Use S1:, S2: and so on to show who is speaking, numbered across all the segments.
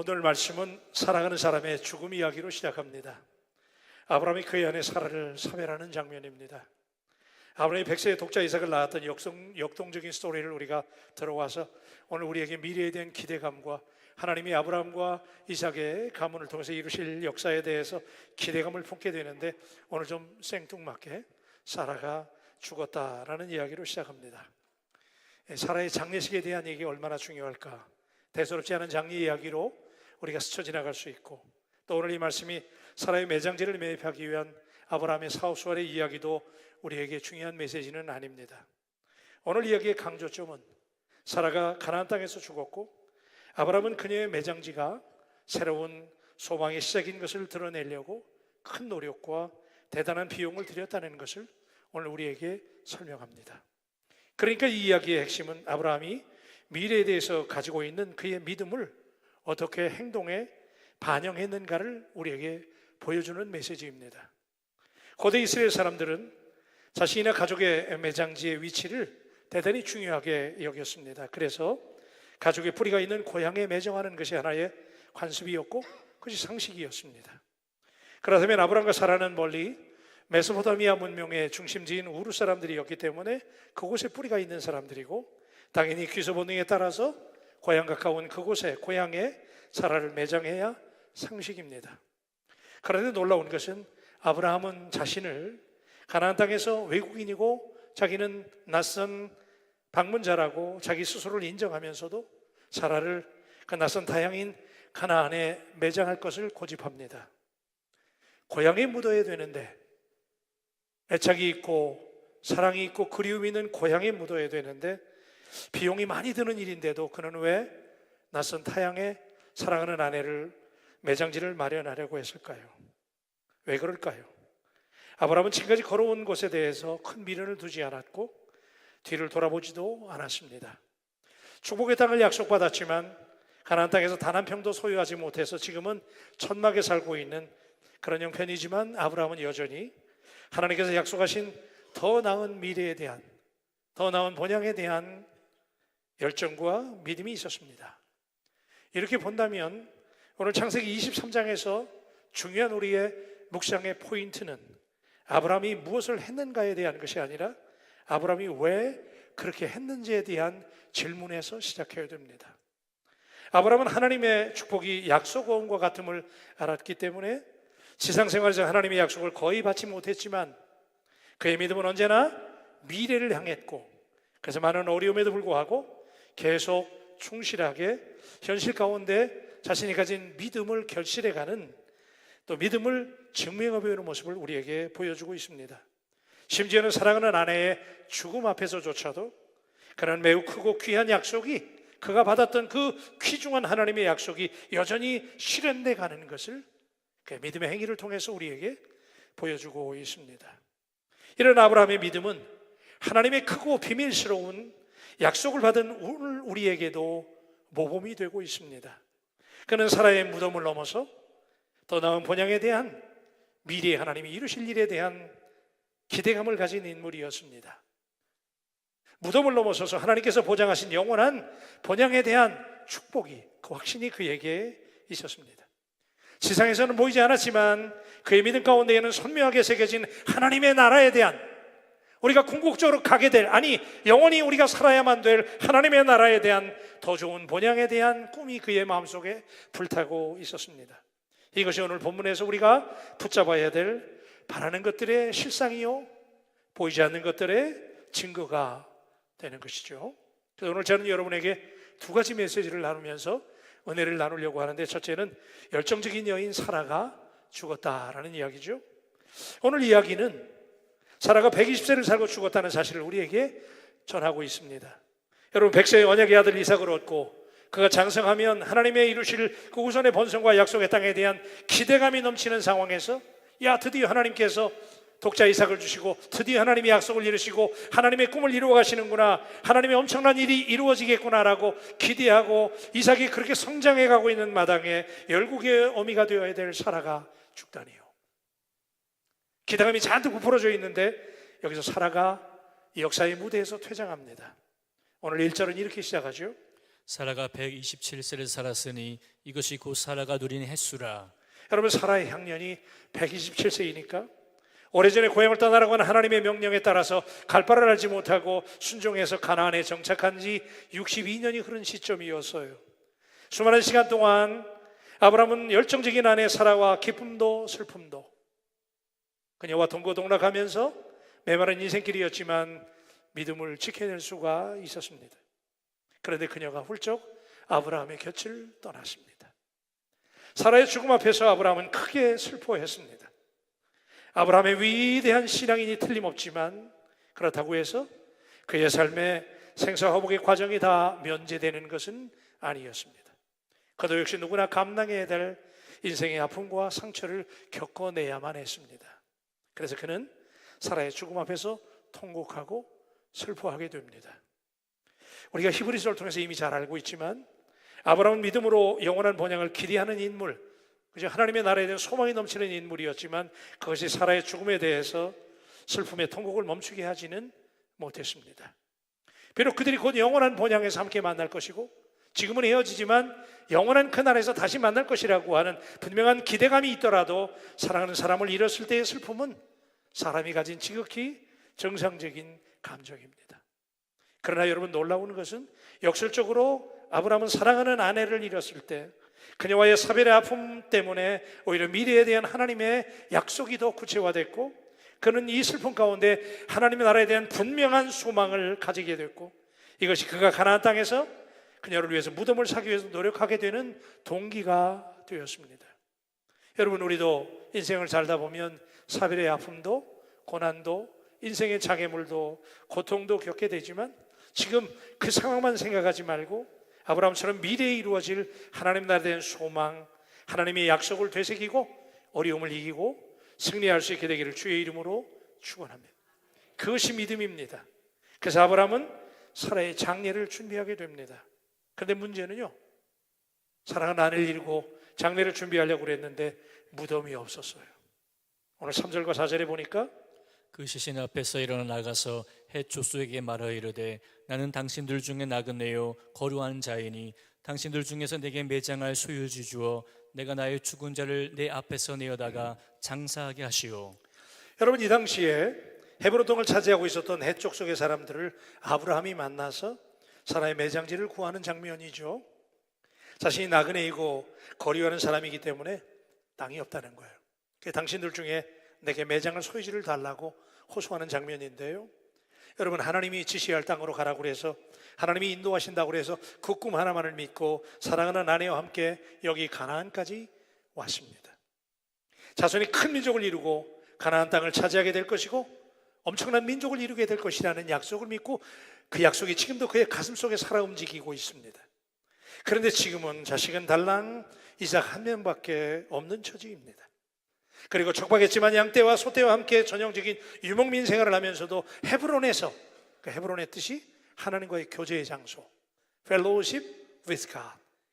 S1: 오늘 말씀은 사랑하는 사람의 죽음 이야기로 시작합니다. 아브라함이 그의 아내 사라를 사별하는 장면입니다. 아브라함이 백세의 독자 이삭을 낳았던 역동적인 스토리를 우리가 들어와서 오늘 우리에게 미래에 대한 기대감과 하나님이 아브라함과 이삭의 가문을 통해서 이루실 역사에 대해서 기대감을 품게 되는데, 오늘 좀 생뚱맞게 사라가 죽었다라는 이야기로 시작합니다. 사라의 장례식에 대한 얘기가 얼마나 중요할까? 대수롭지 않은 장례 이야기로 우리가 스쳐 지나갈 수 있고, 또 오늘 이 말씀이 사라의 매장지를 매입하기 위한 아브라함의 사업 수완의 이야기도 우리에게 중요한 메시지는 아닙니다. 오늘 이야기의 강조점은 사라가 가나안 땅에서 죽었고, 아브라함은 그녀의 매장지가 새로운 소망의 시작인 것을 드러내려고 큰 노력과 대단한 비용을 들였다는 것을 오늘 우리에게 설명합니다. 그러니까 이 이야기의 핵심은 아브라함이 미래에 대해서 가지고 있는 그의 믿음을 어떻게 행동에 반영했는가를 우리에게 보여주는 메시지입니다. 고대 이스라엘 사람들은 자신이나 가족의 매장지의 위치를 대단히 중요하게 여겼습니다. 그래서 가족의 뿌리가 있는 고향에 매장하는 것이 하나의 관습이었고 그것이 상식이었습니다. 그렇다면 아브라함과 사라는 멀리 메소포타미아 문명의 중심지인 우르 사람들이었기 때문에 그곳에 뿌리가 있는 사람들이고, 당연히 귀소 본능에 따라서 고향 가까운 그곳에 고향에 사라를 매장해야 상식입니다. 그런데 놀라운 것은 아브라함은 자신을 가나안 땅에서 외국인이고 자기는 낯선 방문자라고 자기 스스로를 인정하면서도 사라를 그 낯선 타향인 가나안에 매장할 것을 고집합니다. 고향에 묻어야 되는데, 애착이 있고 사랑이 있고 그리움이 있는 고향에 묻어야 되는데 비용이 많이 드는 일인데도 그는 왜 낯선 타향에 사랑하는 아내를 매장지를 마련하려고 했을까요? 왜 그럴까요? 아브라함은 지금까지 걸어온 곳에 대해서 큰 미련을 두지 않았고 뒤를 돌아보지도 않았습니다. 축복의 땅을 약속받았지만 가나안 땅에서 단 한 평도 소유하지 못해서 지금은 천막에 살고 있는 그런 형편이지만, 아브라함은 여전히 하나님께서 약속하신 더 나은 미래에 대한, 더 나은 본향에 대한 열정과 믿음이 있었습니다. 이렇게 본다면 오늘 창세기 23장에서 중요한 우리의 묵상의 포인트는 아브라함이 무엇을 했는가에 대한 것이 아니라 아브라함이 왜 그렇게 했는지에 대한 질문에서 시작해야 됩니다. 아브라함은 하나님의 축복이 약속과 같음을 알았기 때문에 지상생활에서 하나님의 약속을 거의 받지 못했지만 그의 믿음은 언제나 미래를 향했고, 그래서 많은 어려움에도 불구하고 계속 충실하게 현실 가운데 자신이 가진 믿음을 결실해가는, 또 믿음을 증명해 보이는 모습을 우리에게 보여주고 있습니다. 심지어는 사랑하는 아내의 죽음 앞에서조차도 그는 매우 크고 귀한 약속이, 그가 받았던 그 귀중한 하나님의 약속이 여전히 실현돼 가는 것을 그 믿음의 행위를 통해서 우리에게 보여주고 있습니다. 이런 아브라함의 믿음은 하나님의 크고 비밀스러운 약속을 받은 오늘 우리에게도 모범이 되고 있습니다. 그는 사라의 무덤을 넘어서 더 나은 본향에 대한, 미래의 하나님이 이루실 일에 대한 기대감을 가진 인물이었습니다. 무덤을 넘어서서 하나님께서 보장하신 영원한 본향에 대한 축복이, 그 확신이 그에게 있었습니다. 세상에서는 보이지 않았지만 그의 믿음 가운데에는 선명하게 새겨진 하나님의 나라에 대한, 우리가 궁극적으로 가게 될, 아니 영원히 우리가 살아야만 될 하나님의 나라에 대한 더 좋은 본향에 대한 꿈이 그의 마음속에 불타고 있었습니다. 이것이 오늘 본문에서 우리가 붙잡아야 될 바라는 것들의 실상이요, 보이지 않는 것들의 증거가 되는 것이죠. 그래서 오늘 저는 여러분에게 두 가지 메시지를 나누면서 은혜를 나누려고 하는데, 첫째는 열정적인 여인 사라가 죽었다라는 이야기죠. 오늘 이야기는 사라가 120세를 살고 죽었다는 사실을 우리에게 전하고 있습니다. 여러분, 100세의 언약의 아들 이삭을 얻고 그가 장성하면 하나님의 이루실 그 우선의 본성과 약속의 땅에 대한 기대감이 넘치는 상황에서, 야, 드디어 하나님께서 독자 이삭을 주시고 드디어 하나님의 약속을 이루시고 하나님의 꿈을 이루어 가시는구나, 하나님의 엄청난 일이 이루어지겠구나라고 기대하고 이삭이 그렇게 성장해 가고 있는 마당에 열국의 어미가 되어야 될 사라가 죽다니요. 기대감이 잔뜩 부풀어져 있는데 여기서 사라가 이 역사의 무대에서 퇴장합니다. 오늘 1절은 이렇게 시작하죠.
S2: 사라가 127세를 살았으니 이것이 곧 사라가 누린 횟수라.
S1: 여러분, 사라의 향년이 127세이니까 오래전에 고향을 떠나라고 하는 하나님의 명령에 따라서 갈 바를 알지 못하고 순종해서 가나안에 정착한 지 62년이 흐른 시점이었어요. 수많은 시간 동안 아브라함은 열정적인 아내 사라와 기쁨도 슬픔도 그녀와 동고동락하면서 메마른 인생길이었지만 믿음을 지켜낼 수가 있었습니다. 그런데 그녀가 훌쩍 아브라함의 곁을 떠났습니다. 사라의 죽음 앞에서 아브라함은 크게 슬퍼했습니다. 아브라함의 위대한 신앙인이 틀림없지만 그렇다고 해서 그의 삶에 생사화복의 과정이 다 면제되는 것은 아니었습니다. 그도 역시 누구나 감당해야 될 인생의 아픔과 상처를 겪어내야만 했습니다. 그래서 그는 사라의 죽음 앞에서 통곡하고 슬퍼하게 됩니다. 우리가 히브리서를 통해서 이미 잘 알고 있지만 아브라함은 믿음으로 영원한 번영을 기대하는 인물, 하나님의 나라에 대한 소망이 넘치는 인물이었지만 그것이 사라의 죽음에 대해서 슬픔의 통곡을 멈추게 하지는 못했습니다. 비록 그들이 곧 영원한 번영에서 함께 만날 것이고 지금은 헤어지지만 영원한 그날에서 다시 만날 것이라고 하는 분명한 기대감이 있더라도 사랑하는 사람을 잃었을 때의 슬픔은 사람이 가진 지극히 정상적인 감정입니다. 그러나 여러분, 놀라운 것은 역설적으로 아브라함은 사랑하는 아내를 잃었을 때 그녀와의 사별의 아픔 때문에 오히려 미래에 대한 하나님의 약속이 더 구체화됐고 그는 이 슬픔 가운데 하나님의 나라에 대한 분명한 소망을 가지게 됐고 이것이 그가 가나안 땅에서 그녀를 위해서 무덤을 사기 위해서 노력하게 되는 동기가 되었습니다. 여러분, 우리도 인생을 살다 보면 사별의 아픔도 고난도 인생의 장애물도 고통도 겪게 되지만 지금 그 상황만 생각하지 말고 아브라함처럼 미래에 이루어질 하나님 나라에 대한 소망, 하나님의 약속을 되새기고 어려움을 이기고 승리할 수 있게 되기를 주의 이름으로 축원합니다. 그것이 믿음입니다. 그래서 아브라함은 사라의 장례를 준비하게 됩니다. 그런데 문제는요, 사랑하는 아내를 잃고 장례를 준비하려고 그랬는데 무덤이 없었어요. 오늘 3절과 4절에 보니까
S2: 그 시신 앞에서 일어나 나가서 헷 족속에게 말하여 이르되 나는 당신들 중에 나그네요 거류한 자이니 당신들 중에서 내게 매장할 소유지 주어 내가 나의 죽은 자를 내 앞에서 내어다가 장사하게 하시오.
S1: 여러분, 이 당시에 헤브론 땅을 차지하고 있었던 헷 족속의 사람들을 아브라함이 만나서 사라의 매장지를 구하는 장면이죠. 자신이 나그네이고 거류하는 사람이기 때문에 땅이 없다는 거예요. 당신들 중에 내게 매장을 소유지를 달라고 호소하는 장면인데요. 여러분, 하나님이 지시할 땅으로 가라고 그래서 하나님이 인도하신다고 그래서 그 꿈 하나만을 믿고 사랑하는 아내와 함께 여기 가나안까지 왔습니다. 자손이 큰 민족을 이루고 가나안 땅을 차지하게 될 것이고 엄청난 민족을 이루게 될 것이라는 약속을 믿고 그 약속이 지금도 그의 가슴 속에 살아 움직이고 있습니다. 그런데 지금은 자식은 달랑 이삭 한 명밖에 없는 처지입니다. 그리고 척박했지만 양떼와 소떼와 함께 전형적인 유목민 생활을 하면서도 헤브론에서, 그 헤브론의 뜻이 하나님과의 교제의 장소, fellowship with God,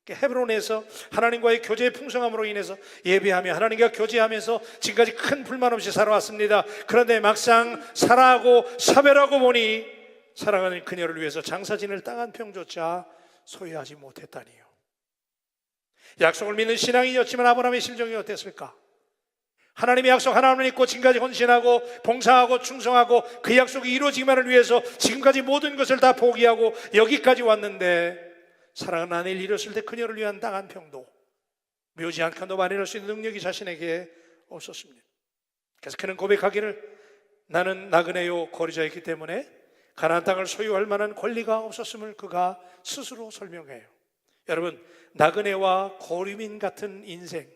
S1: 헤브론에서 하나님과의 교제의 풍성함으로 인해서 예배하며 하나님과 교제하면서 지금까지 큰 불만 없이 살아왔습니다. 그런데 막상 사라하고 사별하고 보니 사랑하는 그녀를 위해서 장사지낼 땅 한 평조차 소유하지 못했다니요. 약속을 믿는 신앙이었지만 아브라함의 심정이 어땠을까? 하나님의 약속 하나님을 믿고 지금까지 헌신하고 봉사하고 충성하고 그 약속이 이루어지기만을 위해서 지금까지 모든 것을 다 포기하고 여기까지 왔는데 사랑하는 아내를 잃었을 때 그녀를 위한 땅 한 평도 묘지 한 칸도 마련할 수 있는 능력이 자신에게 없었습니다. 그래서 그는 고백하기를 나는 나그네요 거류자였기 때문에 가나안 땅을 소유할 만한 권리가 없었음을 그가 스스로 설명해요. 여러분, 나그네와 거류민 같은 인생,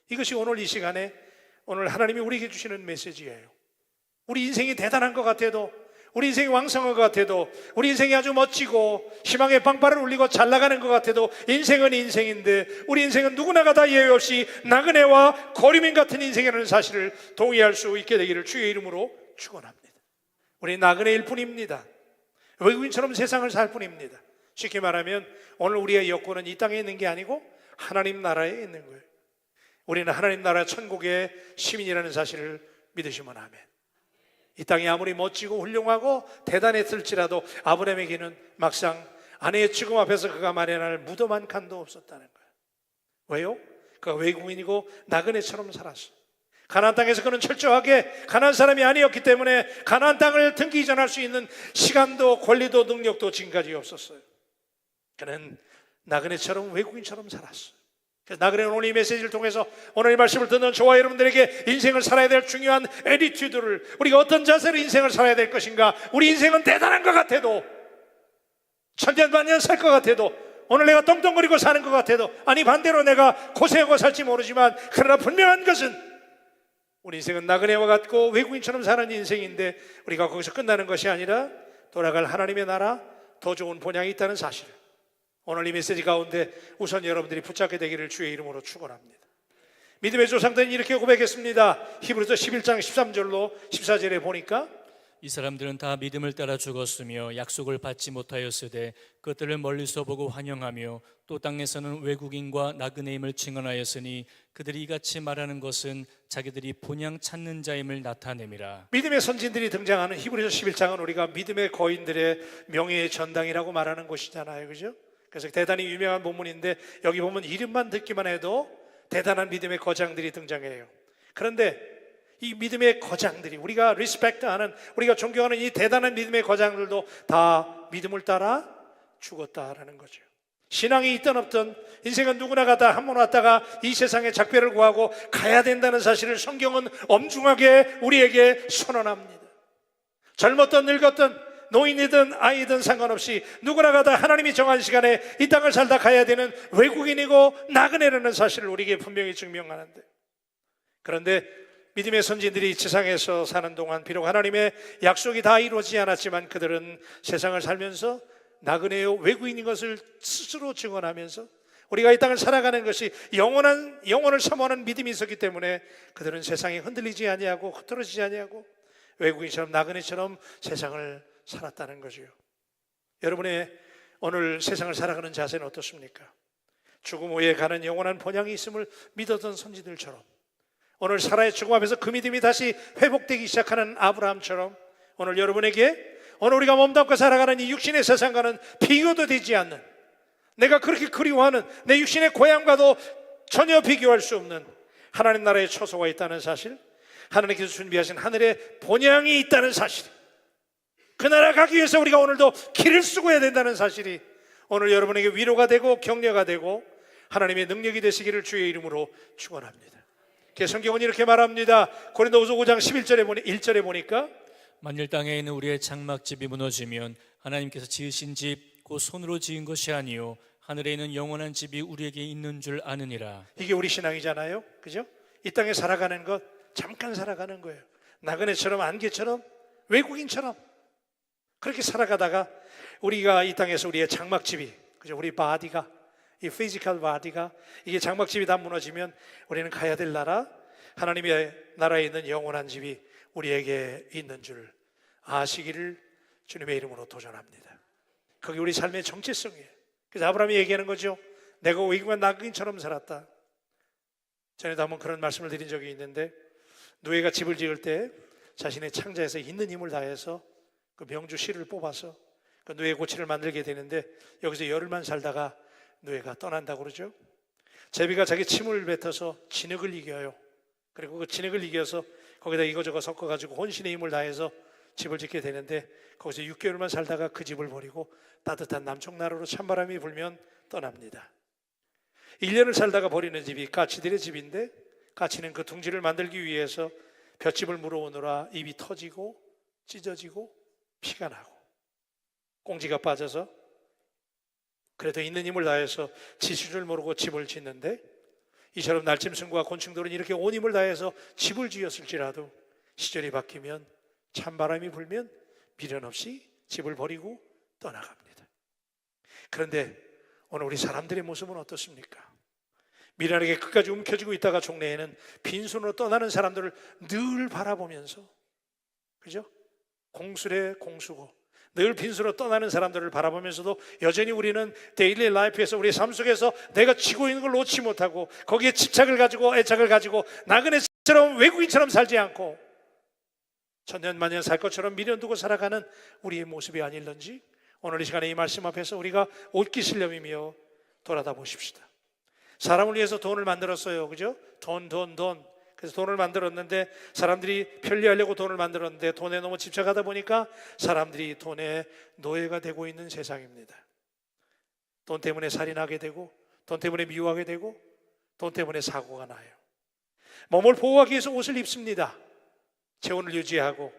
S1: 이것이 오늘 이 시간에 오늘 하나님이 우리에게 주시는 메시지예요. 우리 인생이 대단한 것 같아도, 우리 인생이 왕성한 것 같아도, 우리 인생이 아주 멋지고 희망의 빵빠를 울리고 잘 나가는 것 같아도 인생은 인생인데 우리 인생은 누구나가 다 예외 없이 나그네와 거류민 같은 인생이라는 사실을 동의할 수 있게 되기를 주의 이름으로 축원합니다. 우리 나그네일 뿐입니다. 외국인처럼 세상을 살 뿐입니다. 쉽게 말하면 오늘 우리의 여권은 이 땅에 있는 게 아니고 하나님 나라에 있는 거예요. 우리는 하나님 나라 천국의 시민이라는 사실을 믿으시면 아멘. 이 땅이 아무리 멋지고 훌륭하고 대단했을지라도 아브라함에게는 막상 아내의 죽음 앞에서 그가 마련할 무덤 한 칸도 없었다는 거예요. 왜요? 그가 외국인이고 나그네처럼 살았어. 가나안 땅에서 그는 철저하게 가나안 사람이 아니었기 때문에 가나안 땅을 등기 이전할 수 있는 시간도 권리도 능력도 지금까지 없었어요. 그는 나그네처럼 외국인처럼 살았어요. 그래서 나그네는 오늘 이 메시지를 통해서 오늘 이 말씀을 듣는 저와 여러분들에게 인생을 살아야 될 중요한 애티튜드를, 우리가 어떤 자세로 인생을 살아야 될 것인가, 우리 인생은 대단한 것 같아도, 천년 만년 살 것 같아도, 오늘 내가 떵떵거리고 사는 것 같아도, 아니 반대로 내가 고생하고 살지 모르지만, 그러나 분명한 것은 우리 인생은 나그네와 같고 외국인처럼 사는 인생인데, 우리가 거기서 끝나는 것이 아니라 돌아갈 하나님의 나라, 더 좋은 본향이 있다는 사실을 오늘 이 메시지 가운데 우선 여러분들이 붙잡게 되기를 주의 이름으로 축원합니다. 믿음의 조상들은 이렇게 고백했습니다. 히브리서 11장 13절로 14절에 보니까
S2: 이 사람들은 다 믿음을 따라 죽었으며 약속을 받지 못하였으되 그것들을 멀리서 보고 환영하며 또 땅에서는 외국인과 나그네임을 증언하였으니 그들이 이같이 말하는 것은 자기들이 본향 찾는 자임을 나타냄이라.
S1: 믿음의 선진들이 등장하는 히브리서 11장은 우리가 믿음의 거인들의 명예의 전당이라고 말하는 곳이잖아요, 그죠? 그래서 대단히 유명한 본문인데, 여기 보면 이름만 듣기만 해도 대단한 믿음의 거장들이 등장해요. 그런데 이 믿음의 거장들이, 우리가 리스펙트하는, 우리가 존경하는 이 대단한 믿음의 거장들도 다 믿음을 따라 죽었다라는 거죠. 신앙이 있든 없든 인생은 누구나 가다 한 번 왔다가 이 세상에 작별을 구하고 가야 된다는 사실을 성경은 엄중하게 우리에게 선언합니다. 젊었든 늙었든 노인이든 아이든 상관없이 누구나 가다 하나님이 정한 시간에 이 땅을 살다 가야 되는 외국인이고 나그네라는 사실을 우리에게 분명히 증명하는데, 그런데 믿음의 선진들이 이 세상에서 사는 동안 비록 하나님의 약속이 다 이루어지지 않았지만 그들은 세상을 살면서 나그네요 외국인인 것을 스스로 증언하면서 우리가 이 땅을 살아가는 것이 영원을 사모하는 믿음이 있었기 때문에 그들은 세상에 흔들리지 아니하고 흐트러지지 아니하고 외국인처럼 나그네처럼 세상을 살았다는 거죠. 여러분의 오늘 세상을 살아가는 자세는 어떻습니까? 죽음 후에 가는 영원한 본향이 있음을 믿었던 선지들처럼, 오늘 사라의 죽음 앞에서 그 믿음이 다시 회복되기 시작하는 아브라함처럼, 오늘 여러분에게 오늘 우리가 몸담고 살아가는 이 육신의 세상과는 비교도 되지 않는, 내가 그렇게 그리워하는 내 육신의 고향과도 전혀 비교할 수 없는 하나님 나라의 처소가 있다는 사실, 하나님께서 준비하신 하늘의 본향이 있다는 사실, 그 나라 가기 위해서 우리가 오늘도 길을 쓰고 해야 된다는 사실이 오늘 여러분에게 위로가 되고 격려가 되고 하나님의 능력이 되시기를 주의 이름으로 축원합니다. 성경은 이렇게 말합니다. 고린도후서 5장 1절에 보니까
S2: 만일 땅에 있는 우리의 장막집이 무너지면 하나님께서 지으신 집 곧 손으로 지은 것이 아니요 하늘에 있는 영원한 집이 우리에게 있는 줄 아느니라. 이게 우리 신앙이잖아요, 그죠? 이 땅에 살아가는 것 잠깐 살아가는 거예요. 나그네처럼 안개처럼 외국인처럼 그렇게 살아가다가 우리가 이 땅에서 우리의 장막집이, 그죠? 우리 바디가, 이 피지컬 바디가, 이게 장막집이 다 무너지면 우리는 가야 될 나라, 하나님의 나라에 있는 영원한 집이 우리에게 있는 줄 아시기를 주님의 이름으로 도전합니다. 그게 우리 삶의 정체성이에요. 그래서 아브라함이 얘기하는 거죠. 내가 외국인 나그네처럼 살았다. 전에도 한번 그런 말씀을 드린 적이 있는데, 노예가 집을 지을 때 자신의 창자에서 있는 힘을 다해서 그 명주 실을 뽑아서 그 노예 고치를 만들게 되는데, 여기서 열흘만 살다가 노예가 떠난다고 그러죠. 제비가 자기 침을 뱉어서 진흙을 이겨요. 그리고 그 진흙을 이겨서 거기다 이거저거 섞어가지고 혼신의 힘을 다해서 집을 짓게 되는데, 거기서 6개월만 살다가 그 집을 버리고 따뜻한 남쪽 나라로 찬바람이 불면 떠납니다. 1년을 살다가 버리는 집이 까치들의 집인데, 까치는 그 둥지를 만들기 위해서 볏짚을 물어오느라 입이 터지고 찢어지고 피가 나고 꽁지가 빠져서 그래도 있는 힘을 다해서 지칠 줄 모르고 집을 짓는데, 이처럼 날짐승과 곤충들은 이렇게 온 힘을 다해서 집을 지었을지라도 시절이 바뀌면 찬바람이 불면 미련 없이 집을 버리고 떠나갑니다. 그런데 오늘 우리 사람들의 모습은 어떻습니까? 미련하게 끝까지 움켜쥐고 있다가 종래에는 빈손으로 떠나는 사람들을 늘 바라보면서, 그죠? 공술의 공수고 늘 빈손으로 떠나는 사람들을 바라보면서도 여전히 우리는 데일리 라이프에서 우리의 삶 속에서 내가 쥐고 있는 걸 놓지 못하고 거기에 집착을 가지고 애착을 가지고 나그네처럼 외국인처럼 살지 않고 천년만년 살 것처럼 미련 두고 살아가는 우리의 모습이 아닐런지
S1: 오늘 이 시간에 이 말씀 앞에서 우리가 옷깃을염이며 돌아다 보십시다. 사람을 위해서 돈을 만들었어요. 그죠? 돈. 그래서 돈을 만들었는데, 사람들이 편리하려고 돈을 만들었는데 돈에 너무 집착하다 보니까 사람들이 돈의 노예가 되고 있는 세상입니다. 돈 때문에 살인하게 되고, 돈 때문에 미워하게 되고, 돈 때문에 사고가 나요. 몸을 보호하기 위해서 옷을 입습니다. 체온을 유지하고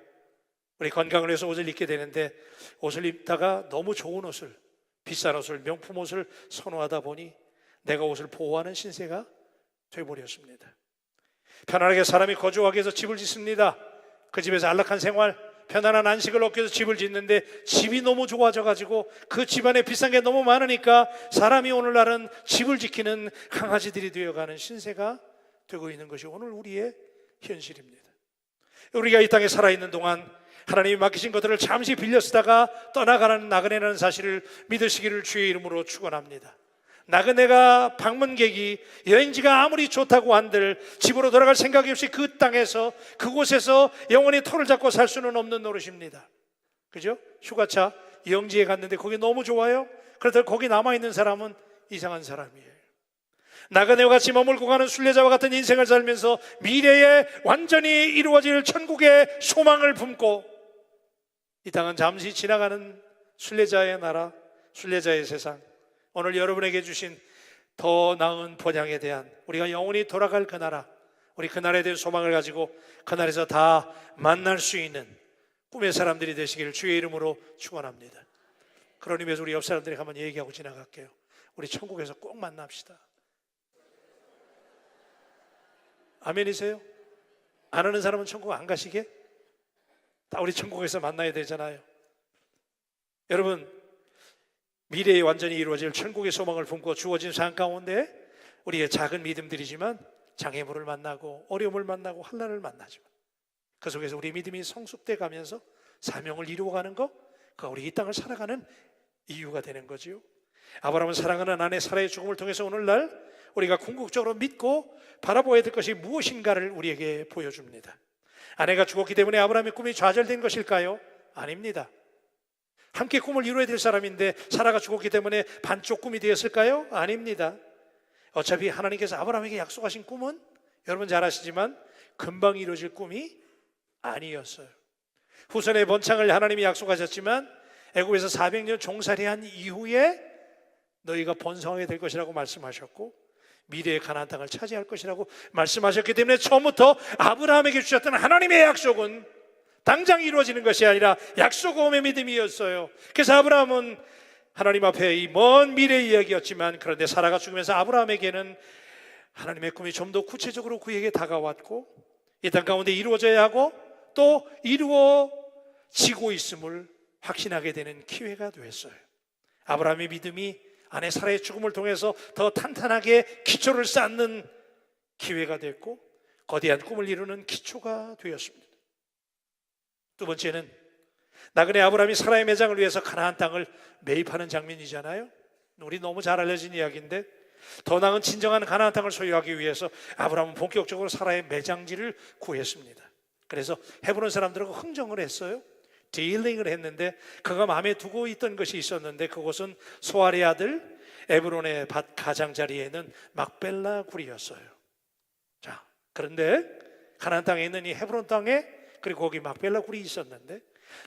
S1: 우리 건강을 위해서 옷을 입게 되는데, 옷을 입다가 너무 좋은 옷을, 비싼 옷을, 명품 옷을 선호하다 보니 내가 옷을 보호하는 신세가 되어버렸습니다. 편안하게 사람이 거주하기 위해서 집을 짓습니다. 그 집에서 안락한 생활, 편안한 안식을 얻기 위해서 집을 짓는데 집이 너무 좋아져가지고 그 집안에 비싼 게 너무 많으니까 사람이 오늘날은 집을 지키는 강아지들이 되어가는 신세가 되고 있는 것이 오늘 우리의 현실입니다. 우리가 이 땅에 살아있는 동안 하나님이 맡기신 것들을 잠시 빌려 쓰다가 떠나가는 나그네라는 사실을 믿으시기를 주의 이름으로 축원합니다. 나그네가 방문객이 여행지가 아무리 좋다고 한들 집으로 돌아갈 생각이 없이 그 땅에서, 그곳에서 영원히 터를 잡고 살 수는 없는 노릇입니다. 그죠? 휴가차 영지에 갔는데 거기 너무 좋아요. 그래도 거기 남아있는 사람은 이상한 사람이에요. 나그네와 같이 머물고 가는 순례자와 같은 인생을 살면서 미래에 완전히 이루어질 천국의 소망을 품고 이 땅은 잠시 지나가는 순례자의 나라, 순례자의 세상, 오늘 여러분에게 주신 더 나은 번향에 대한, 우리가 영원히 돌아갈 그 나라, 우리 그 나라에 대한 소망을 가지고 그 나라에서 다 만날 수 있는 꿈의 사람들이 되시기를 주의 이름으로 축원합니다. 그런 의미에서 우리 옆 사람들이 한번 얘기하고 지나갈게요. 우리 천국에서 꼭 만납시다. 아멘이세요? 안 하는 사람은 천국 안 가시게? 다 우리 천국에서 만나야 되잖아요. 여러분, 미래에 완전히 이루어질 천국의 소망을 품고 주어진 삶 가운데 우리의 작은 믿음들이지만 장애물을 만나고 어려움을 만나고 환난을 만나지만 그 속에서 우리 믿음이 성숙돼 가면서 사명을 이루어가는 것, 그가 우리 이 땅을 살아가는 이유가 되는 거지요. 아브라함은 사랑하는 아내 사라의 죽음을 통해서 오늘날 우리가 궁극적으로 믿고 바라보아야 될 것이 무엇인가를 우리에게 보여줍니다. 아내가 죽었기 때문에 아브라함의 꿈이 좌절된 것일까요? 아닙니다. 함께 꿈을 이루어야 될 사람인데 사라가 죽었기 때문에 반쪽 꿈이 되었을까요? 아닙니다. 어차피 하나님께서 아브라함에게 약속하신 꿈은 여러분 잘 아시지만 금방 이루어질 꿈이 아니었어요. 후손의 번창을 하나님이 약속하셨지만 애굽에서 400년 종살이한 이후에 너희가 번성하게 될 것이라고 말씀하셨고 미래의 가나안 땅을 차지할 것이라고 말씀하셨기 때문에 처음부터 아브라함에게 주셨던 하나님의 약속은 당장 이루어지는 것이 아니라 약속음의 믿음이었어요. 그래서 아브라함은 하나님 앞에 이 먼 미래의 이야기였지만, 그런데 사라가 죽으면서 아브라함에게는 하나님의 꿈이 좀 더 구체적으로 그에게 다가왔고 이 땅 가운데 이루어져야 하고 또 이루어지고 있음을 확신하게 되는 기회가 되었어요. 아브라함의 믿음이 아내 사라의 죽음을 통해서 더 탄탄하게 기초를 쌓는 기회가 됐고 거대한 꿈을 이루는 기초가 되었습니다. 두 번째는 나그네 아브라함이 사라의 매장을 위해서 가나안 땅을 매입하는 장면이잖아요. 우리 너무 잘 알려진 이야기인데 더 나은 진정한 가나안 땅을 소유하기 위해서 아브라함은 본격적으로 사라의 매장지를 구했습니다. 그래서 헤브론 사람들하고 흥정을 했어요. 딜링을 했는데 그가 마음에 두고 있던 것이 있었는데 그곳은 소알의 아들 에브론의 밭 가장자리에는 막벨라 굴이었어요. 자, 그런데 가나안 땅에 있는 이 헤브론 땅에 그리고 거기 막벨라 굴이 있었는데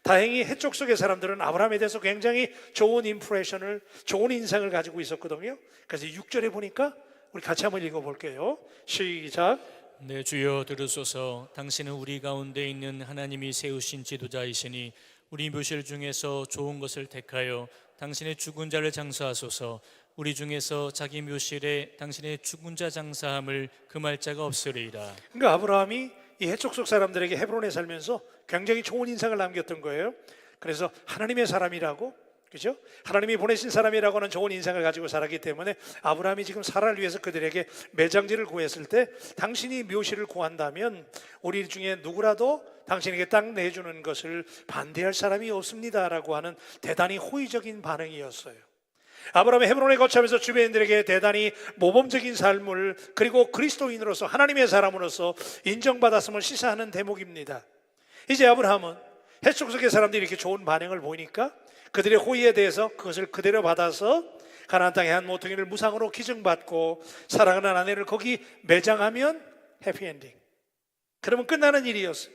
S1: 다행히 해쪽 속의 사람들은 아브라함에 대해서 굉장히 좋은 임프레션을, 좋은 인상을 가지고 있었거든요. 그래서 6절에 보니까 우리 같이 한번 읽어볼게요. 시작.
S2: 네, 주여 들으소서. 당신은 우리 가운데 있는 하나님이 세우신 지도자이시니 우리 묘실 중에서 좋은 것을 택하여 당신의 죽은 자를 장사하소서. 우리 중에서 자기 묘실에 당신의 죽은 자 장사함을 금할 자가 없으리이다.
S1: 그러니까 아브라함이 이 해쪽 속 사람들에게 헤브론에 살면서 굉장히 좋은 인상을 남겼던 거예요. 그래서 하나님의 사람이라고, 그죠? 하나님이 보내신 사람이라고는 좋은 인상을 가지고 살았기 때문에 아브라함이 지금 사라를 위해서 그들에게 매장지를 구했을 때 당신이 묘실을 구한다면 우리 중에 누구라도 당신에게 땅 내주는 것을 반대할 사람이 없습니다라고 하는 대단히 호의적인 반응이었어요. 아브라함이 헤브론에 거처하면서 주변인들에게 대단히 모범적인 삶을, 그리고 그리스도인으로서 하나님의 사람으로서 인정받았음을 시사하는 대목입니다. 이제 아브라함은 해쪽 속의 사람들이 이렇게 좋은 반응을 보이니까 그들의 호의에 대해서 그것을 그대로 받아서 가나안 땅의 한 모퉁이를 무상으로 기증받고 사랑하는 아내를 거기 매장하면 해피엔딩. 그러면 끝나는 일이었어요.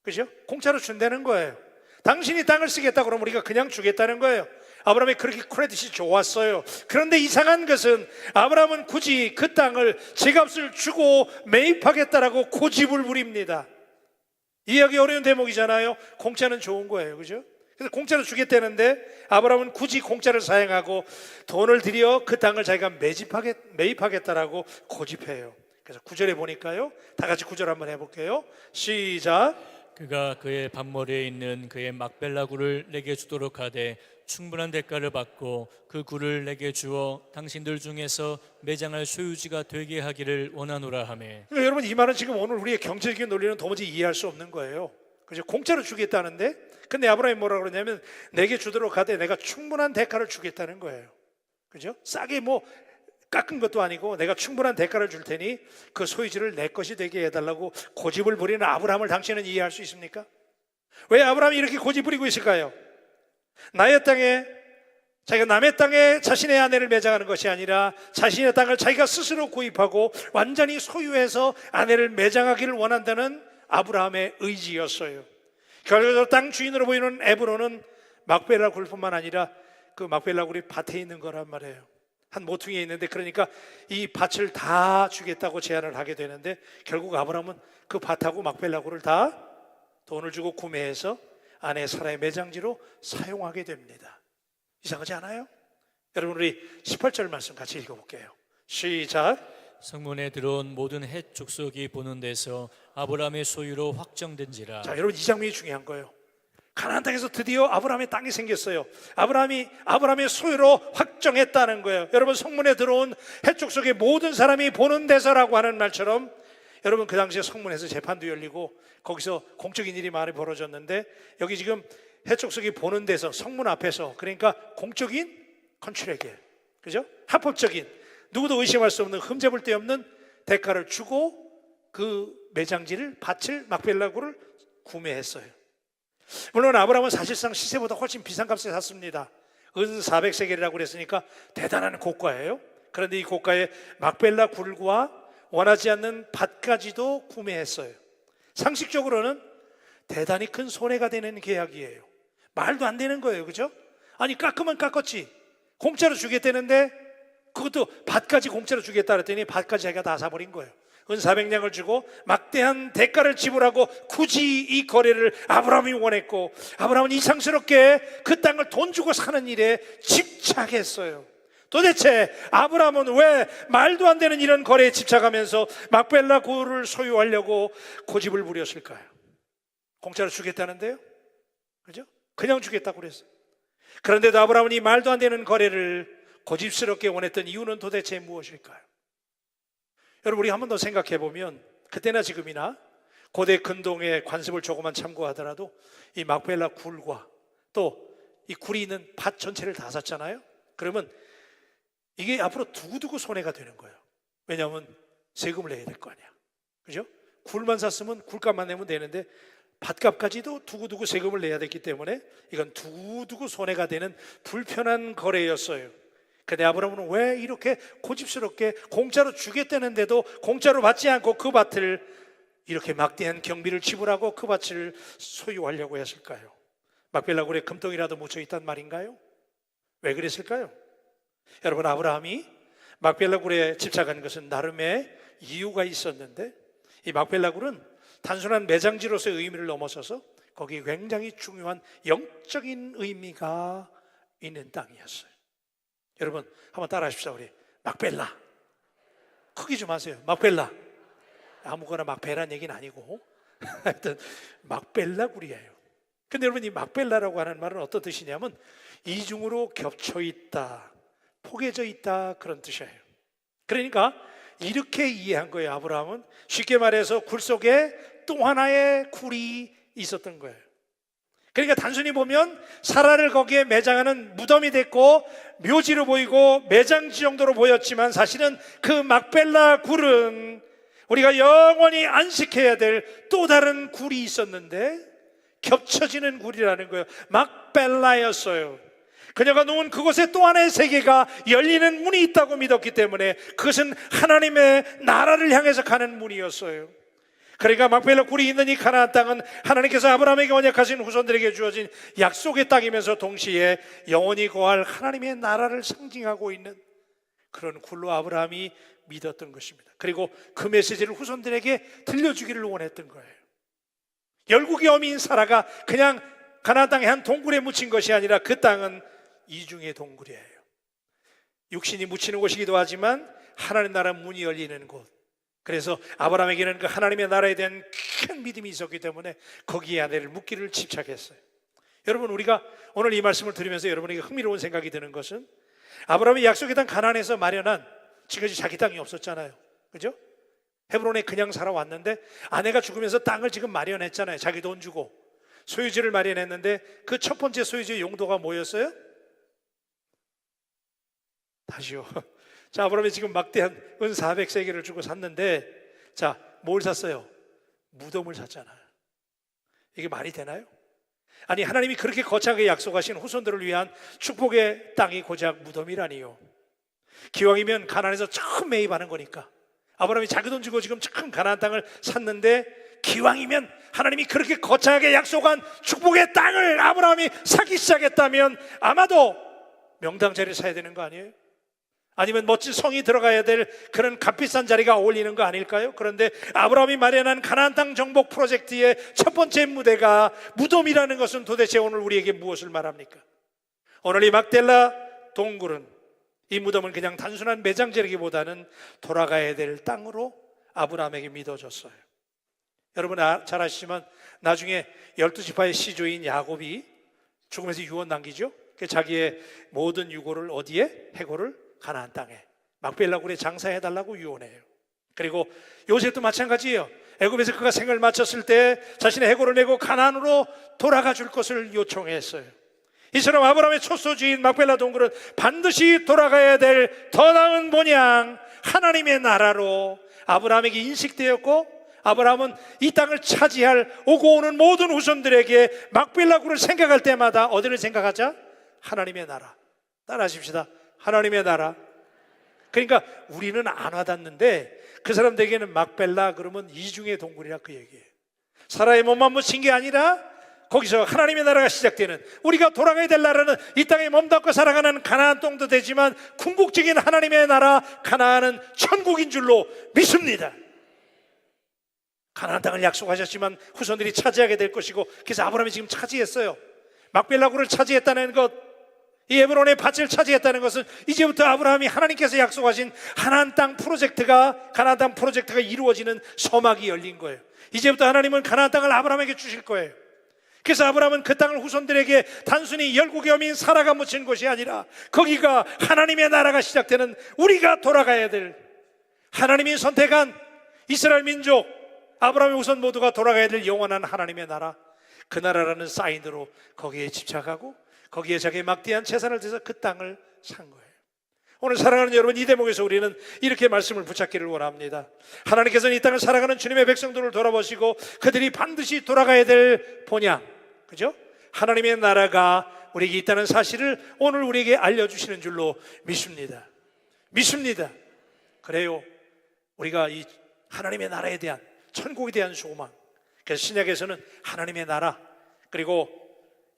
S1: 그죠? 공짜로 준다는 거예요. 당신이 땅을 쓰겠다 그러면 우리가 그냥 주겠다는 거예요. 아브라함이 그렇게 크레딧이 좋았어요. 그런데 이상한 것은 아브라함은 굳이 그 땅을 제값을 주고 매입하겠다라고 고집을 부립니다. 이해하기 어려운 대목이잖아요. 공짜는 좋은 거예요. 그죠? 그래서 공짜로 주겠다는데 아브라함은 굳이 공짜를 사용하고 돈을 들여 그 땅을 자기가 매입하겠다라고 고집해요. 그래서 9절에 보니까요. 다 같이 9절 한번 해볼게요. 시작.
S2: 그가 그의 밭머리에 있는 그의 막벨라 굴을 내게 주도록 하되 충분한 대가를 받고 그 굴을 내게 주어 당신들 중에서 매장할 소유지가 되게 하기를 원하노라 하매.
S1: 그러니까 여러분 이 말은 지금 오늘 우리의 경제적인 논리는 도무지 이해할 수 없는 거예요. 그죠? 공짜로 주겠다는데 근데 아브라함이 뭐라 그러냐면 내게 주도록 하되 내가 충분한 대가를 주겠다는 거예요. 그죠? 싸게 뭐 깎은 것도 아니고 내가 충분한 대가를 줄 테니 그 소유지를 내 것이 되게 해달라고 고집을 부리는 아브라함을 당신은 이해할 수 있습니까? 왜 아브라함이 이렇게 고집 부리고 있을까요? 나의 땅에 자기가 남의 땅에 자신의 아내를 매장하는 것이 아니라 자신의 땅을 자기가 스스로 구입하고 완전히 소유해서 아내를 매장하기를 원한다는 아브라함의 의지였어요. 결과적으로 땅 주인으로 보이는 에브론은 막벨라 굴뿐만 아니라 그 막벨라 굴이 밭에 있는 거란 말이에요. 한 모퉁이에 있는데 그러니까 이 밭을 다 주겠다고 제안을 하게 되는데 결국 아브라함은 그 밭하고 막벨라 굴을 다 돈을 주고 구매해서 아내 사라의 매장지로 사용하게 됩니다. 이상하지 않아요? 여러분 우리 18절 말씀 같이 읽어볼게요. 시작.
S2: 성문에 들어온 모든 헷 족속이 보는 데서 아브라함의 소유로 확정된지라.
S1: 자, 여러분 이 장면이 중요한 거예요. 가나안 땅에서 드디어 아브라함의 땅이 생겼어요. 아브라함의 소유로 확정했다는 거예요. 여러분 성문에 들어온 헷 족속의 모든 사람이 보는 데서라고 하는 말처럼 여러분 그 당시에 성문에서 재판도 열리고 거기서 공적인 일이 많이 벌어졌는데 여기 지금 헷 족속이 보는 데서 성문 앞에서 그러니까 공적인 컨트랙이에요. 그죠? 합법적인 누구도 의심할 수 없는 흠잡을 데 없는 대가를 주고 그 매장지를 밭을 막벨라 굴을 구매했어요. 물론 아브라함은 사실상 시세보다 훨씬 비싼 값에 샀습니다. 은 400세겔이라고 그랬으니까 대단한 고가예요. 그런데 이 고가에 막벨라 굴과 원하지 않는 밭까지도 구매했어요. 상식적으로는 대단히 큰 손해가 되는 계약이에요. 말도 안 되는 거예요. 그죠? 아니 깎으면 깎았지 공짜로 주겠다는데 그것도 밭까지 공짜로 주겠다 그랬더니 밭까지 자기가 다 사버린 거예요. 은 400냥을 주고 막대한 대가를 지불하고 굳이 이 거래를 아브라함이 원했고 아브라함은 이상스럽게 그 땅을 돈 주고 사는 일에 집착했어요. 도대체 아브라함은 왜 말도 안 되는 이런 거래에 집착하면서 막벨라 굴을 소유하려고 고집을 부렸을까요? 공짜로 주겠다는데요? 그죠? 그냥 주겠다고 그랬어요. 그런데도 아브라함은 이 말도 안 되는 거래를 고집스럽게 원했던 이유는 도대체 무엇일까요? 여러분 우리 한 번 더 생각해 보면 그때나 지금이나 고대 근동의 관습을 조금만 참고하더라도 이 막벨라 굴과 또 이 굴이 있는 밭 전체를 다 샀잖아요. 그러면 이게 앞으로 두고두고 손해가 되는 거예요. 왜냐하면 세금을 내야 될 거 아니야. 그죠? 굴만 샀으면 굴값만 내면 되는데 밭값까지도 두고두고 세금을 내야 됐기 때문에 이건 두고두고 손해가 되는 불편한 거래였어요. 근데 아브라함은 왜 이렇게 고집스럽게 공짜로 주겠다는데도 공짜로 받지 않고 그 밭을 이렇게 막대한 경비를 지불하고 그 밭을 소유하려고 했을까요? 막벨라 굴에 금덩이라도 묻혀 있단 말인가요? 왜 그랬을까요? 여러분 아브라함이 막벨라 굴에 집착한 것은 나름의 이유가 있었는데 이 막벨라 굴은 단순한 매장지로서의 의미를 넘어서서 거기에 굉장히 중요한 영적인 의미가 있는 땅이었어요. 여러분 한번 따라 하십시오. 우리 막벨라 크기 좀 하세요. 막벨라 아무거나 막배란 얘기는 아니고 하여튼 막벨라 굴이에요. 근데 여러분 이 막벨라라고 하는 말은 어떤 뜻이냐면 이중으로 겹쳐 있다, 포개져 있다 그런 뜻이에요. 그러니까 이렇게 이해한 거예요. 아브라함은 쉽게 말해서 굴 속에 또 하나의 굴이 있었던 거예요. 그러니까 단순히 보면 사라를 거기에 매장하는 무덤이 됐고 묘지로 보이고 매장지 정도로 보였지만 사실은 그 막벨라 굴은 우리가 영원히 안식해야 될 또 다른 굴이 있었는데 겹쳐지는 굴이라는 거예요. 막벨라였어요. 그녀가 놓은 그곳에 또 하나의 세계가 열리는 문이 있다고 믿었기 때문에 그것은 하나님의 나라를 향해서 가는 문이었어요. 그러니까 막벨라 굴이 있는 이 가나안 땅은 하나님께서 아브라함에게 언약하신 후손들에게 주어진 약속의 땅이면서 동시에 영원히 거할 하나님의 나라를 상징하고 있는 그런 굴로 아브라함이 믿었던 것입니다. 그리고 그 메시지를 후손들에게 들려주기를 원했던 거예요. 열국의 어미인 사라가 그냥 가나안 땅의 한 동굴에 묻힌 것이 아니라 그 땅은 이중의 동굴이에요. 육신이 묻히는 곳이기도 하지만 하나님 나라 문이 열리는 곳. 그래서 아브라함에게는 그 하나님의 나라에 대한 큰 믿음이 있었기 때문에 거기에 아내를 묻기를 집착했어요. 여러분, 우리가 오늘 이 말씀을 들으면서 여러분에게 흥미로운 생각이 드는 것은 아브라함이 약속의 땅 가나안에서 마련한, 지금까지 자기 땅이 없었잖아요. 그죠? 헤브론에 그냥 살아왔는데 아내가 죽으면서 땅을 지금 마련했잖아요. 자기 돈 주고 소유지를 마련했는데 그 첫 번째 소유지의 용도가 뭐였어요? 다시요. 자, 아브라함이 지금 막대한 은 400세겔을 주고 샀는데, 자, 뭘 샀어요? 무덤을 샀잖아요. 이게 말이 되나요? 아니, 하나님이 그렇게 거창하게 약속하신 후손들을 위한 축복의 땅이 고작 무덤이라니요. 기왕이면 가나안에서 처음 매입하는 거니까 아브라함이 자기 돈 주고 지금 처음 가나안 땅을 샀는데, 기왕이면 하나님이 그렇게 거창하게 약속한 축복의 땅을 아브라함이 사기 시작했다면 아마도 명당 자리를 사야 되는 거 아니에요? 아니면 멋진 성이 들어가야 될 그런 값비싼 자리가 어울리는 거 아닐까요? 그런데 아브라함이 마련한 가나안 땅 정복 프로젝트의 첫 번째 무대가 무덤이라는 것은 도대체 오늘 우리에게 무엇을 말합니까? 오늘 이 막델라 동굴은, 이 무덤은 그냥 단순한 매장지라기보다는 돌아가야 될 땅으로 아브라함에게 믿어졌어요. 여러분 잘 아시지만 나중에 12지파의 시조인 야곱이 죽으면서 유언 남기죠. 자기의 모든 유고를 어디에? 해고를 가나안 땅에 막벨라 굴에 장사해달라고 유언해요. 그리고 요셉도 마찬가지예요. 애굽에서 그가 생을 마쳤을 때 자신의 해고를 메고 가나안으로 돌아가 줄 것을 요청했어요. 이처럼 아브라함의 첫 소주인 막벨라 동굴은 반드시 돌아가야 될 더 나은 본향 하나님의 나라로 아브라함에게 인식되었고, 아브라함은 이 땅을 차지할 오고 오는 모든 후손들에게 막벨라 굴을 생각할 때마다 어디를 생각하자? 하나님의 나라. 따라하십시다. 하나님의 나라. 그러니까 우리는 안 와닿는데 그 사람들에게는 막벨라 그러면 이중의 동굴이라 그 얘기예요. 사라의 몸만 묻힌 게 아니라 거기서 하나님의 나라가 시작되는, 우리가 돌아가야 될 나라는 이 땅에 몸담고 살아가는 가나안 땅도 되지만 궁극적인 하나님의 나라 가나안은 천국인 줄로 믿습니다. 가나안 땅을 약속하셨지만 후손들이 차지하게 될 것이고, 그래서 아브라함이 지금 차지했어요. 막벨라 굴을 차지했다는 것, 이 헤브론의 밭을 차지했다는 것은 이제부터 아브라함이 하나님께서 약속하신 가나안 땅 프로젝트가, 가나안 땅 프로젝트가 이루어지는 서막이 열린 거예요. 이제부터 하나님은 가나안 땅을 아브라함에게 주실 거예요. 그래서 아브라함은 그 땅을 후손들에게 단순히 열국의 어미인 사라가 묻힌 것이 아니라 거기가 하나님의 나라가 시작되는, 우리가 돌아가야 될, 하나님이 선택한 이스라엘 민족, 아브라함의 후손 모두가 돌아가야 될 영원한 하나님의 나라, 그 나라라는 사인으로 거기에 집착하고 거기에 자기의 막대한 재산을 들여서 그 땅을 산 거예요. 오늘 사랑하는 여러분, 이 대목에서 우리는 이렇게 말씀을 붙잡기를 원합니다. 하나님께서는 이 땅을 살아가는 주님의 백성들을 돌아보시고 그들이 반드시 돌아가야 될 본향, 그죠? 하나님의 나라가 우리에게 있다는 사실을 오늘 우리에게 알려주시는 줄로 믿습니다. 믿습니다. 그래요. 우리가 이 하나님의 나라에 대한, 천국에 대한 소망, 그래서 신약에서는 하나님의 나라, 그리고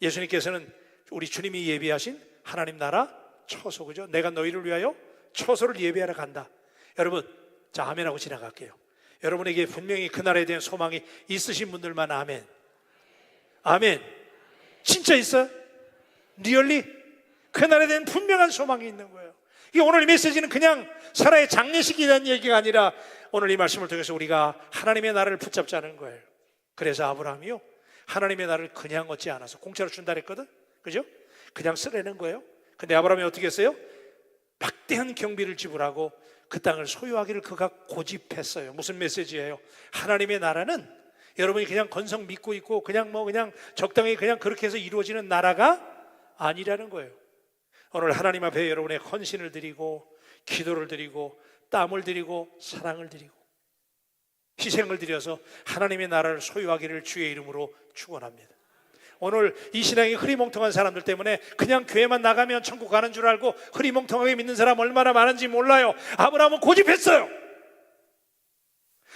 S1: 예수님께서는 우리 주님이 예비하신 하나님 나라 처소, 그죠? 내가 너희를 위하여 처소를 예비하러 간다. 여러분, 자, 아멘하고 지나갈게요. 여러분에게 분명히 그 나라에 대한 소망이 있으신 분들만 아멘. 아멘. 진짜 있어요? 리얼리? 그 나라에 대한 분명한 소망이 있는 거예요. 이 오늘 이 메시지는 그냥 사라의 장례식에 대한 얘기가 아니라 오늘 이 말씀을 통해서 우리가 하나님의 나라를 붙잡자는 거예요. 그래서 아브라함이요, 하나님의 나라를 그냥 얻지 않아서 공짜로 준다 그랬거든, 그죠? 그냥 쓰라는 거예요. 근데 아브라함이 어떻게 했어요? 막대한 경비를 지불하고 그 땅을 소유하기를 그가 고집했어요. 무슨 메시지예요? 하나님의 나라는 여러분이 그냥 건성 믿고 있고 그냥 적당히 그냥 그렇게 해서 이루어지는 나라가 아니라는 거예요. 오늘 하나님 앞에 여러분의 헌신을 드리고 기도를 드리고 땀을 드리고 사랑을 드리고 희생을 드려서 하나님의 나라를 소유하기를 주의 이름으로 축원합니다. 오늘 이 신앙이 흐리멍텅한 사람들 때문에 그냥 교회만 나가면 천국 가는 줄 알고 흐리멍텅하게 믿는 사람 얼마나 많은지 몰라요. 아브라함은 고집했어요.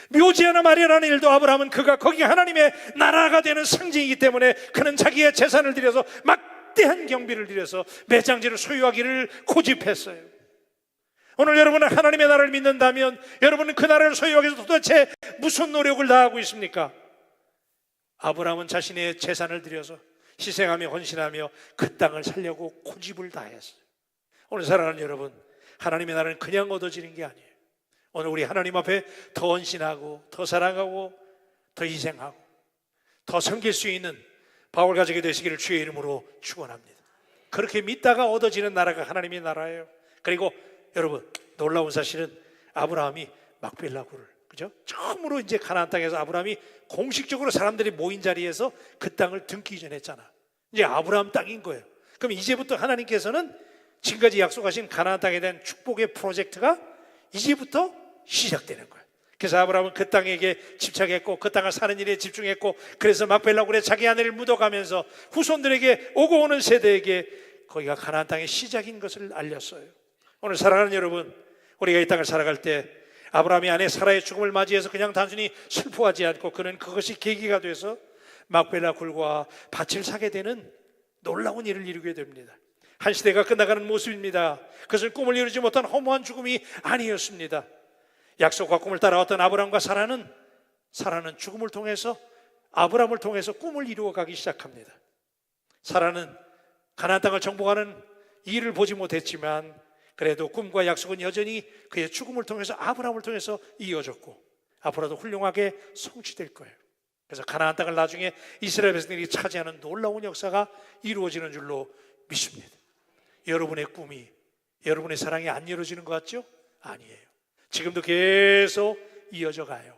S1: 묘지 하나 마련하는 일도 아브라함은 그가 거기 하나님의 나라가 되는 상징이기 때문에 그는 자기의 재산을 들여서 막대한 경비를 들여서 매장지를 소유하기를 고집했어요. 오늘 여러분은 하나님의 나라를 믿는다면 여러분은 그 나라를 소유하기 위해서 도대체 무슨 노력을 다하고 있습니까? 아브라함은 자신의 재산을 들여서 희생하며 헌신하며 그 땅을 살려고 고집을 다했어요. 오늘 사랑하는 여러분, 하나님의 나라는 그냥 얻어지는 게 아니에요. 오늘 우리 하나님 앞에 더 헌신하고 더 사랑하고 더 희생하고 더 섬길 수 있는 바울 가족이 되시기를 주의 이름으로 축원합니다. 그렇게 믿다가 얻어지는 나라가 하나님의 나라예요. 그리고 여러분, 놀라운 사실은 아브라함이 막벨라굴을, 그죠? 처음으로 이제 가나안 땅에서 아브라함이 공식적으로 사람들이 모인 자리에서 그 땅을 등기 이전했잖아. 이제 아브라함 땅인 거예요. 그럼 이제부터 하나님께서는 지금까지 약속하신 가나안 땅에 대한 축복의 프로젝트가 이제부터 시작되는 거예요. 그래서 아브라함은 그 땅에게 집착했고 그 땅을 사는 일에 집중했고, 그래서 막벨라굴에 자기 아내를 묻어가면서 후손들에게 오고 오는 세대에게 거기가 가나안 땅의 시작인 것을 알렸어요. 오늘 사랑하는 여러분, 우리가 이 땅을 살아갈 때 아브라함이 아내 사라의 죽음을 맞이해서 그냥 단순히 슬퍼하지 않고 그는 그것이 계기가 돼서 막벨라 굴과 밭을 사게 되는 놀라운 일을 이루게 됩니다. 한 시대가 끝나가는 모습입니다. 그것은 꿈을 이루지 못한 허무한 죽음이 아니었습니다. 약속과 꿈을 따라왔던 아브라함과 사라는 죽음을 통해서, 아브라함을 통해서 꿈을 이루어가기 시작합니다. 사라는 가나안 땅을 정복하는 일을 보지 못했지만 그래도 꿈과 약속은 여전히 그의 죽음을 통해서, 아브라함을 통해서 이어졌고 앞으로도 훌륭하게 성취될 거예요. 그래서 가나안 땅을 나중에 이스라엘 백성들이 차지하는 놀라운 역사가 이루어지는 줄로 믿습니다. 여러분의 꿈이, 여러분의 사랑이 안 이루어지는 것 같죠? 아니에요. 지금도 계속 이어져 가요.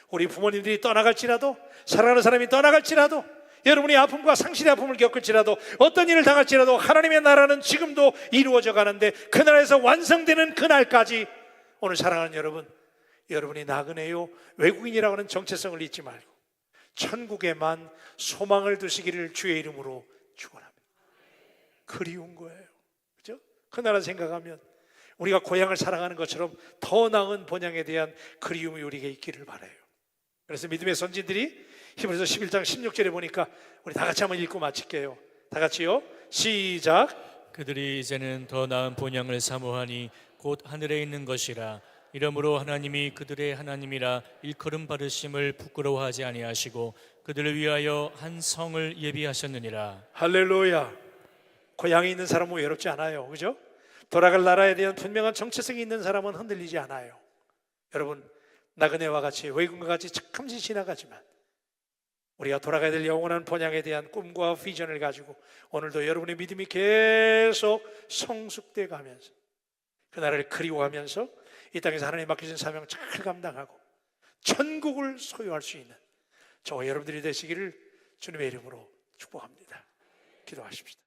S1: 우리 부모님들이 떠나갈지라도, 사랑하는 사람이 떠나갈지라도, 여러분이 아픔과 상실의 아픔을 겪을지라도, 어떤 일을 당할지라도 하나님의 나라는 지금도 이루어져 가는데 그 나라에서 완성되는 그날까지 오늘 사랑하는 여러분, 여러분이 나그네요 외국인이라고 하는 정체성을 잊지 말고 천국에만 소망을 두시기를 주의 이름으로 축원합니다. 그리운 거예요. 그죠? 그 나라 생각하면 우리가 고향을 사랑하는 것처럼 더 나은 본향에 대한 그리움이 우리에게 있기를 바라요. 그래서 믿음의 선진들이 히브리서 11장 16절에 보니까 우리 다 같이 한번 읽고 마칠게요. 다 같이요. 시작.
S2: 그들이 이제는 더 나은 본향을 사모하니 곧 하늘에 있는 것이라. 이러므로 하나님이 그들의 하나님이라 일컬음 받으심을 부끄러워하지 아니하시고 그들을 위하여 한 성을 예비하셨느니라.
S1: 할렐루야. 고향에 있는 사람은 외롭지 않아요. 그죠? 돌아갈 나라에 대한 분명한 정체성이 있는 사람은 흔들리지 않아요. 여러분, 나그네와 같이 외국인과 같이 잠시 지나가지만 우리가 돌아가야 될 영원한 본향에 대한 꿈과 비전을 가지고 오늘도 여러분의 믿음이 계속 성숙돼 가면서 그 나라를 그리워하면서 이 땅에서 하나님 맡기신 사명 잘 감당하고 천국을 소유할 수 있는 저와 여러분들이 되시기를 주님의 이름으로 축복합니다. 기도하십시다.